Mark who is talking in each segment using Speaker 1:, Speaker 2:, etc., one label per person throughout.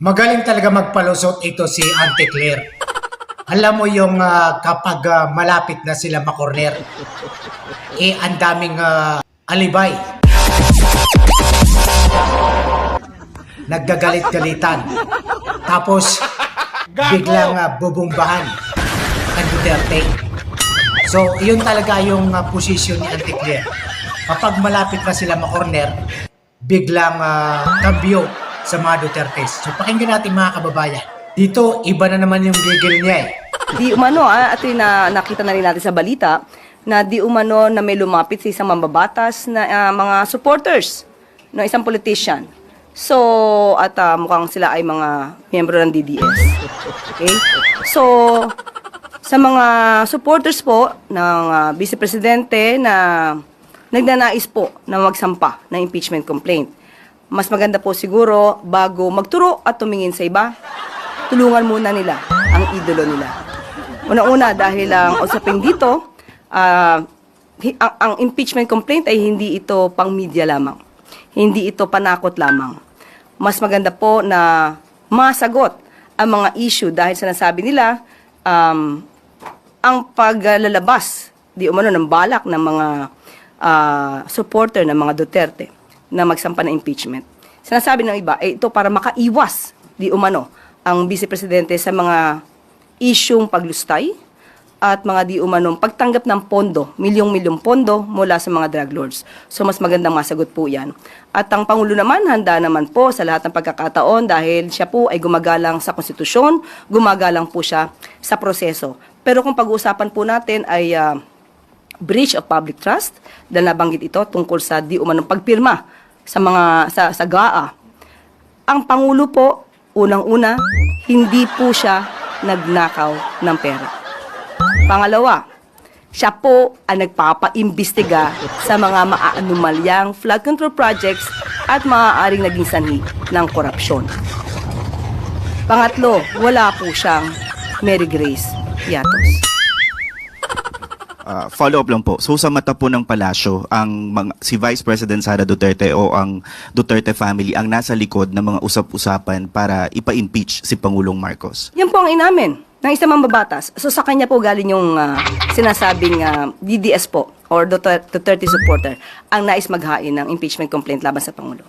Speaker 1: Magaling talaga magpalusot ito si Auntie Claire. Alam mo yung kapag malapit na sila makorner, ang daming alibay. Naggagalit-galitan. Tapos, biglang bubumbahan ang Duterte. So, yun talaga yung posisyon ni Auntie Claire. Kapag malapit na sila makorner, biglang kambyo sa mga Duterte. So, pakinggan natin mga kababayan. Dito, iba na naman yung gigil niya eh.
Speaker 2: Di umano, at nakita na rin natin sa balita na di umano na may lumapit sa isang mambabatas na mga supporters ng isang politician. So, at mukhang sila ay mga miyembro ng DDS. Okay? So, sa mga supporters po ng Vice Presidente na nagnanais po na magsampa ng impeachment complaint, mas maganda po siguro bago magturo at tumingin sa iba, tulungan muna nila ang idolo nila. Una-una dahil ang usapin dito, ang impeachment complaint ay hindi ito pang media lamang. Hindi ito panakot lamang. Mas maganda po na masagot ang mga issue dahil sinasabi nila ang paglalabas di umano ng balak ng mga supporter ng mga Duterte na magsampa ng impeachment. Sinasabi ng iba, ito para makaiwas di umano ang Vice Presidente sa mga isyung paglustay at mga di umanong pagtanggap ng pondo, milyong-milyong pondo mula sa mga drug lords. So mas magandang masagot po yan. At ang Pangulo naman, handa naman po sa lahat ng pagkakataon dahil siya po ay gumagalang sa konstitusyon, gumagalang po siya sa proseso. Pero kung pag-uusapan po natin ay breach of public trust, dahil nabanggit ito tungkol sa di umanong pagpirma sa GAA. Ang Pangulo po, unang-una, hindi po siya nagnakaw ng pera. Pangalawa, siya po ang nagpapaimbestiga sa mga maaanumalyang flood control projects at maaaring naging sanhi ng korupsyon. Pangatlo, wala po siyang Mary Grace Piatos.
Speaker 3: Follow-up lang po. So sa mata po ng palasyo, si Vice President Sara Duterte o ang Duterte family ang nasa likod ng mga usap-usapan para ipa-impeach si Pangulong Marcos?
Speaker 2: Yan po ang inamin ng isang mambabatas. So sa kanya po galing yung sinasabing DDS po or Duterte supporter ang nais maghain ng impeachment complaint laban sa Pangulo.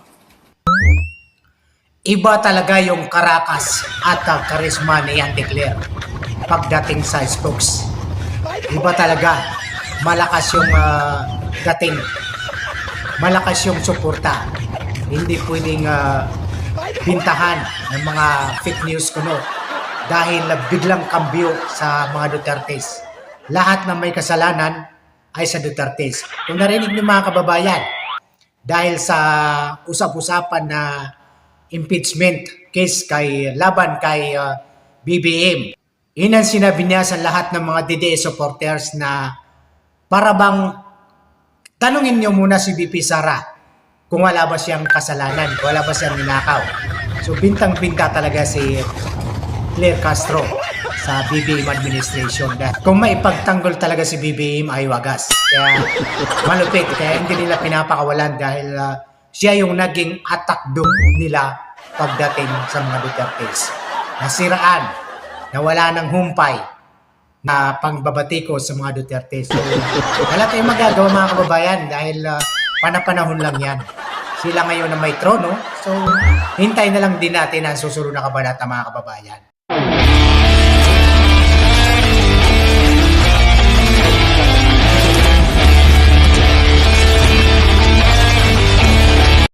Speaker 1: Iba talaga yung karakas at karisma ni Auntie Claire pagdating sa spokes. Iba talaga. Malakas yung dating. Malakas yung suporta. Hindi pwedeng bintahan ng mga fake news kuno dahil biglang kambyo sa mga Dutertes. Lahat na may kasalanan ay sa Dutertes. Kung narinig niyo mga kababayan, dahil sa usap-usapan na impeachment case laban kay BBM, Inan sinabi niya sa lahat ng mga DDS supporters na para bang tanungin niyo muna si VP Sara kung wala ba siyang kasalanan, wala ba siyang ninakaw. So bintang-binta talaga si Claire Castro sa BBM administration. Kung maipagtanggol talaga si BBM ay wagas. Kaya malupit, kaya hindi nila pinapakawalan dahil siya yung naging attack dog nila pagdating sa mga Dutertes. Nasiraan, na wala ng humpay na pangbabatiko sa mga Duterte. So, wala tayong magagawa mga kababayan dahil panapanahon lang yan. Sila ngayon na may trono. So, hintay na lang din natin ang susunod na kabanata mga kababayan.